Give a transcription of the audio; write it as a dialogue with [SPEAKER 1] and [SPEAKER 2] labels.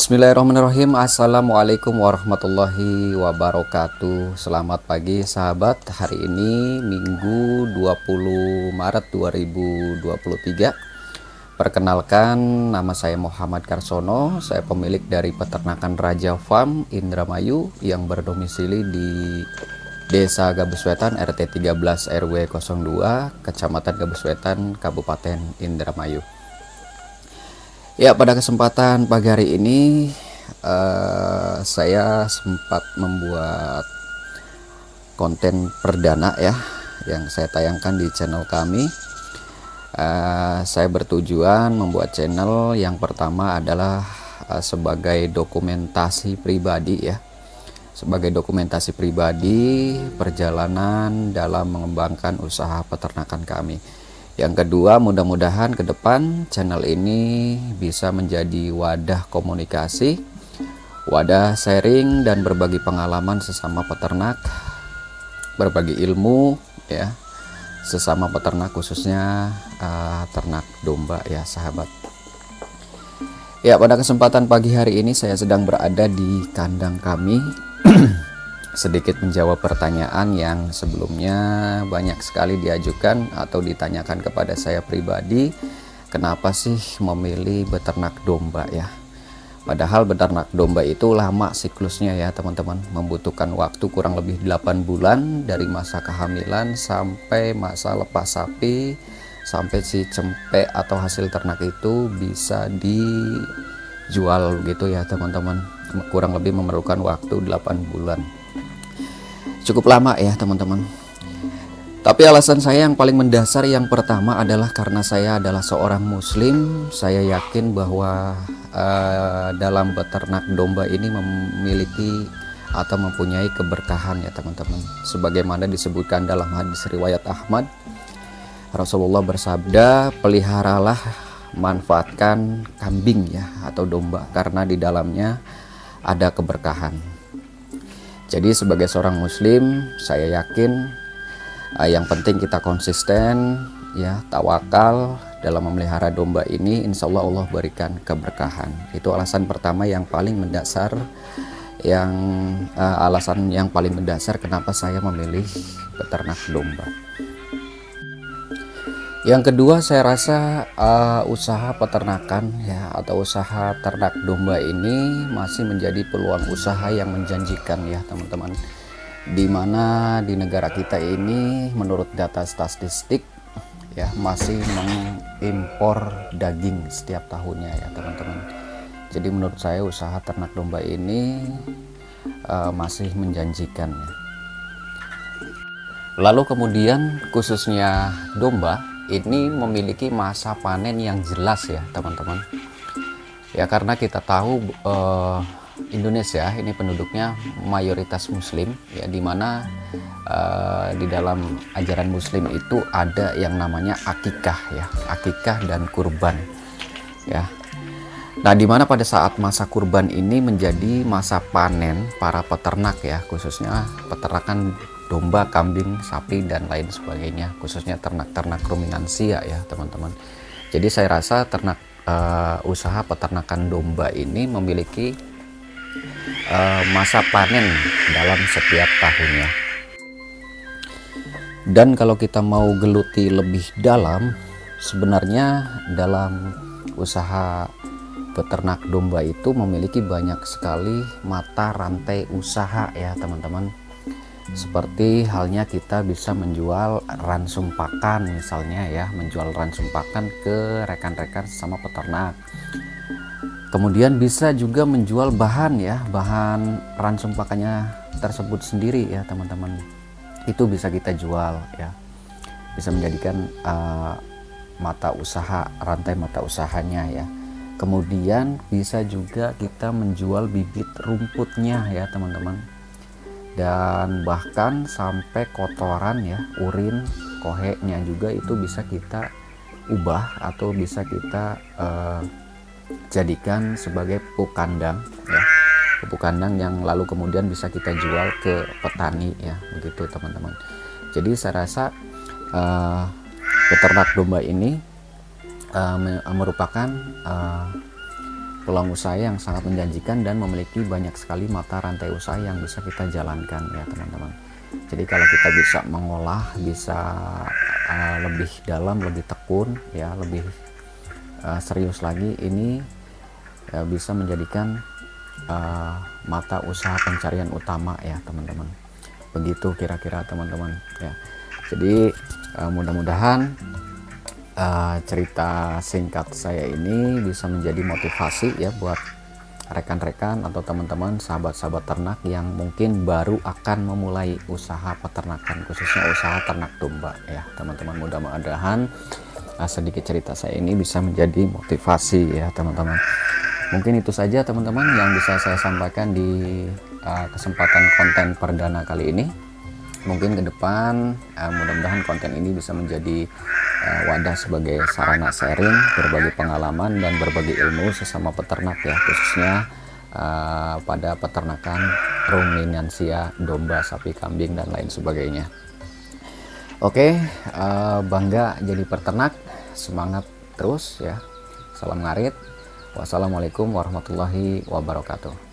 [SPEAKER 1] Bismillahirrahmanirrahim. Assalamualaikum warahmatullahi wabarakatuh. Selamat pagi sahabat. Hari ini Minggu 20 Maret 2023. Perkenalkan, nama saya Muhammad Karsono. Saya pemilik dari peternakan Raja Farm Indramayu yang berdomisili di Desa Gabuswetan RT 13 RW 02 Kecamatan Gabuswetan Kabupaten Indramayu. Ya, pada kesempatan pagi hari ini saya sempat membuat konten perdana ya yang saya tayangkan di channel kami. Saya bertujuan membuat channel yang pertama adalah sebagai dokumentasi pribadi ya. Sebagai dokumentasi pribadi perjalanan dalam mengembangkan usaha peternakan kami. Yang kedua, mudah-mudahan ke depan channel ini bisa menjadi wadah komunikasi, wadah sharing dan berbagi pengalaman sesama peternak, berbagi ilmu ya, sesama peternak khususnya ternak domba ya sahabat. Ya, pada kesempatan pagi hari ini saya sedang berada di kandang kami. Sedikit menjawab pertanyaan yang sebelumnya banyak sekali diajukan atau ditanyakan kepada saya pribadi, kenapa sih memilih beternak domba ya. Padahal beternak domba itu lama siklusnya ya teman-teman, membutuhkan waktu kurang lebih 8 bulan dari masa kehamilan sampai masa lepas sapi, sampai si cempe atau hasil ternak itu bisa dijual gitu ya teman-teman. Kurang lebih memerlukan waktu 8 bulan. Cukup lama ya teman-teman. Tapi alasan saya yang paling mendasar yang pertama adalah karena saya adalah seorang muslim. Saya yakin bahwa dalam beternak domba ini memiliki atau mempunyai keberkahan ya teman-teman. Sebagaimana disebutkan dalam hadis riwayat Ahmad, Rasulullah bersabda, peliharalah, manfaatkan kambing ya atau domba karena di dalamnya ada keberkahan. Jadi sebagai seorang muslim, saya yakin yang penting kita konsisten ya, tawakal dalam memelihara domba ini, insya Allah Allah berikan keberkahan. Itu alasan pertama yang paling mendasar, alasan yang paling mendasar kenapa saya memilih beternak domba. Yang kedua, saya rasa usaha peternakan ya atau usaha ternak domba ini masih menjadi peluang usaha yang menjanjikan ya teman-teman. Dimana di negara kita ini menurut data statistik ya masih mengimpor daging setiap tahunnya ya teman-teman. Jadi menurut saya usaha ternak domba ini masih menjanjikan ya. Lalu kemudian khususnya domba ini memiliki masa panen yang jelas ya teman-teman ya, karena kita tahu Indonesia ini penduduknya mayoritas muslim ya, dimana di dalam ajaran muslim itu ada yang namanya akikah ya, akikah dan kurban ya. Nah, dimana pada saat masa kurban ini menjadi masa panen para peternak ya, khususnya peternakan domba, kambing, sapi dan lain sebagainya, khususnya ternak-ternak ruminansia ya teman-teman. Jadi saya rasa usaha peternakan domba ini memiliki masa panen dalam setiap tahunnya. Dan kalau kita mau geluti lebih dalam, sebenarnya dalam usaha peternak domba itu memiliki banyak sekali mata rantai usaha ya teman-teman. Seperti halnya kita bisa menjual ransum pakan misalnya ya, menjual ransum pakan ke rekan-rekan sesama peternak. Kemudian bisa juga menjual bahan ya, bahan ransum pakannya tersebut sendiri ya teman-teman. Itu bisa kita jual ya, bisa menjadikan mata usaha, rantai mata usahanya ya. Kemudian bisa juga kita menjual bibit rumputnya ya teman-teman. Dan bahkan sampai kotoran ya, urin, kohenya juga itu bisa kita ubah atau bisa kita jadikan sebagai pupuk kandang ya, pupuk kandang yang lalu kemudian bisa kita jual ke petani ya, begitu teman-teman. Jadi saya rasa peternak domba ini merupakan peluang usaha yang sangat menjanjikan dan memiliki banyak sekali mata rantai usaha yang bisa kita jalankan ya teman-teman. Jadi kalau kita bisa mengolah, bisa lebih dalam, lebih tekun ya, lebih serius lagi, ini bisa menjadikan mata usaha pencarian utama ya teman-teman. Begitu kira-kira teman-teman ya. Jadi mudah-mudahan cerita singkat saya ini bisa menjadi motivasi ya buat rekan-rekan atau teman-teman sahabat-sahabat ternak yang mungkin baru akan memulai usaha peternakan, khususnya usaha ternak domba ya teman-teman. Mudah-mudahan sedikit cerita saya ini bisa menjadi motivasi ya teman-teman. Mungkin itu saja teman-teman yang bisa saya sampaikan di kesempatan konten perdana kali ini. Mungkin ke depan mudah-mudahan konten ini bisa menjadi wadah sebagai sarana sharing, berbagi pengalaman dan berbagi ilmu sesama peternak ya, khususnya pada peternakan ruminansia domba, sapi, kambing dan lain sebagainya. Oke, bangga jadi peternak, semangat terus ya. Salam ngarit. Wassalamualaikum warahmatullahi wabarakatuh.